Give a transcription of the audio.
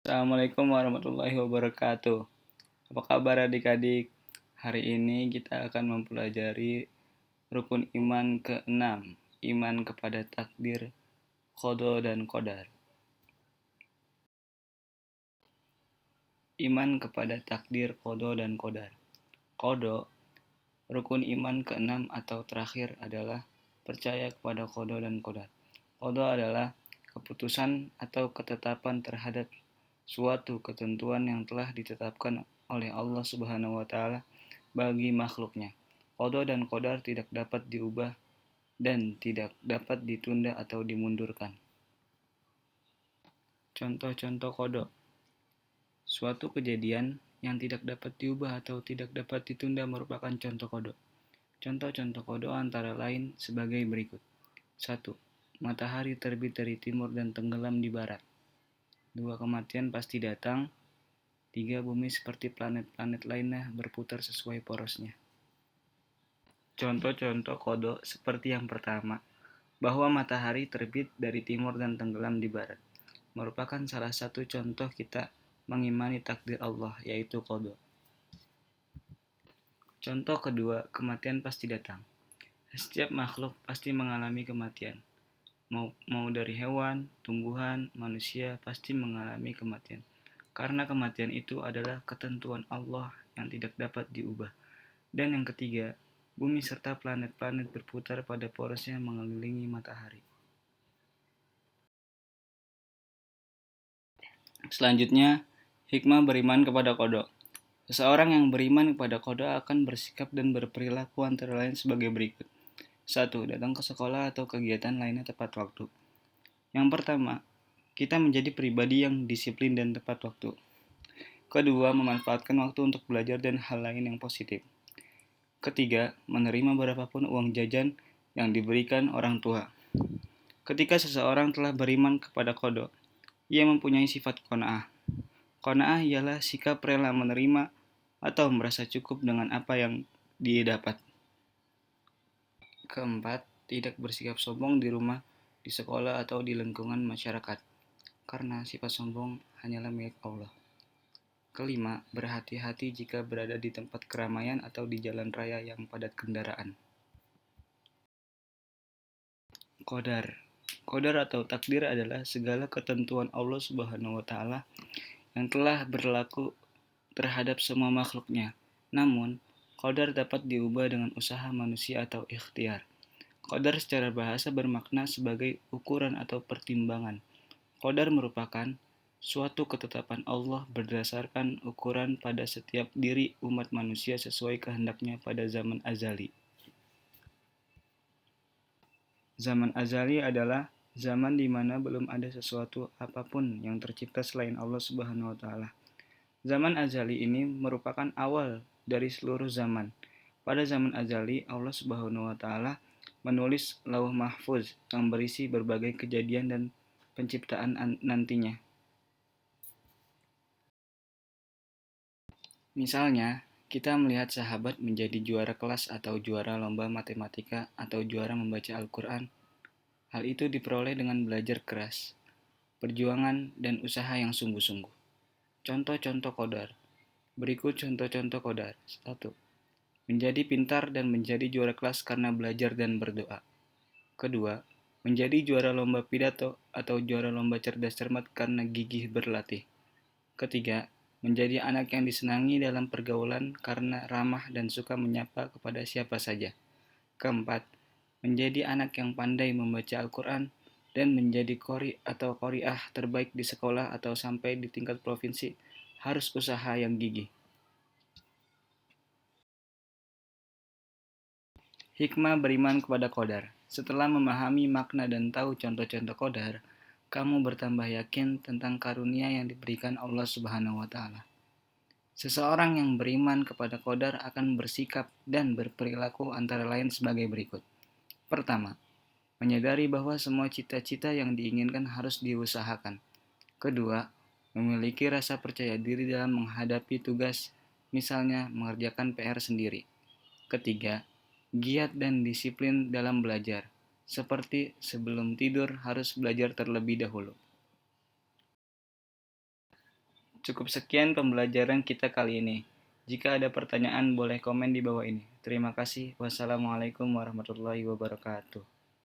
Assalamualaikum warahmatullahi wabarakatuh. Apa kabar adik-adik? Hari ini kita akan mempelajari rukun iman ke-6, iman kepada takdir, qada dan qadar. Iman kepada takdir, qada dan qadar. Qada, rukun iman ke-6 atau terakhir adalah percaya kepada qada dan qadar. Qada adalah keputusan atau ketetapan terhadap suatu ketentuan yang telah ditetapkan oleh Allah Subhanahu wa taala bagi makhluknya. Qada dan qadar tidak dapat diubah dan tidak dapat ditunda atau dimundurkan. Contoh-contoh qada: suatu kejadian yang tidak dapat diubah atau tidak dapat ditunda merupakan contoh qada. Contoh-contoh qada antara lain sebagai berikut. 1. Matahari terbit dari timur dan tenggelam di barat. 2. Kematian pasti datang. 3. Bumi seperti planet-planet lainnya berputar sesuai porosnya. Contoh-contoh qada seperti yang pertama, bahwa matahari terbit dari timur dan tenggelam di barat, merupakan salah satu contoh kita mengimani takdir Allah, yaitu qada. Contoh kedua, kematian pasti datang. Setiap makhluk pasti mengalami kematian. Mau dari hewan, tumbuhan, manusia pasti mengalami kematian. Karena kematian itu adalah ketentuan Allah yang tidak dapat diubah. Dan yang ketiga, bumi serta planet-planet berputar pada porosnya mengelilingi matahari. Selanjutnya, hikmah beriman kepada qada. Seseorang yang beriman kepada qada akan bersikap dan berperilaku antara lain sebagai berikut. 1. Datang ke sekolah atau kegiatan lainnya tepat waktu. Yang pertama, kita menjadi pribadi yang disiplin dan tepat waktu. Kedua, memanfaatkan waktu untuk belajar dan hal lain yang positif. Ketiga, menerima berapapun uang jajan yang diberikan orang tua. Ketika seseorang telah beriman kepada qada, ia mempunyai sifat qanaah. Qanaah ialah sikap rela menerima atau merasa cukup dengan apa yang dia dapat. Keempat, tidak bersikap sombong di rumah, di sekolah, atau di lingkungan masyarakat, karena sifat sombong hanyalah milik Allah. Kelima, berhati-hati jika berada di tempat keramaian atau di jalan raya yang padat kendaraan. Qadar. Qadar atau takdir adalah segala ketentuan Allah Subhanahu wa taala yang telah berlaku terhadap semua makhluknya. Namun, qadar dapat diubah dengan usaha manusia atau ikhtiar. Qadar secara bahasa bermakna sebagai ukuran atau pertimbangan. Qadar merupakan suatu ketetapan Allah berdasarkan ukuran pada setiap diri umat manusia sesuai kehendaknya pada zaman azali. Zaman azali adalah zaman di mana belum ada sesuatu apapun yang tercipta selain Allah Subhanahu wa taala. Zaman azali ini merupakan awal dari seluruh zaman. Pada zaman azali, Allah Subhanahu wa taala menulis Lauh Mahfuz yang berisi berbagai kejadian dan penciptaan nantinya. Misalnya, kita melihat sahabat menjadi juara kelas atau juara lomba matematika atau juara membaca Al-Quran. Hal itu diperoleh dengan belajar keras, perjuangan, dan usaha yang sungguh-sungguh. Contoh-contoh qadar. Berikut contoh-contoh qadar. 1. Menjadi pintar dan menjadi juara kelas karena belajar dan berdoa. Kedua, menjadi juara lomba pidato atau juara lomba cerdas cermat karena gigih berlatih. Ketiga, menjadi anak yang disenangi dalam pergaulan karena ramah dan suka menyapa kepada siapa saja. Keempat, menjadi anak yang pandai membaca Al-Quran dan menjadi qori atau qoriah terbaik di sekolah atau sampai di tingkat provinsi harus usaha yang gigih. Hikmah beriman kepada qadar. Setelah memahami makna dan tahu contoh-contoh qadar, kamu bertambah yakin tentang karunia yang diberikan Allah Subhanahu wa taala. Seseorang yang beriman kepada qadar akan bersikap dan berperilaku antara lain sebagai berikut. Pertama, menyadari bahwa semua cita-cita yang diinginkan harus diusahakan. Kedua, memiliki rasa percaya diri dalam menghadapi tugas, misalnya mengerjakan PR sendiri. Ketiga, giat dan disiplin dalam belajar, seperti sebelum tidur harus belajar terlebih dahulu. Cukup sekian pembelajaran kita kali ini. Jika ada pertanyaan boleh komen di bawah ini. Terima kasih. Wassalamualaikum warahmatullahi wabarakatuh.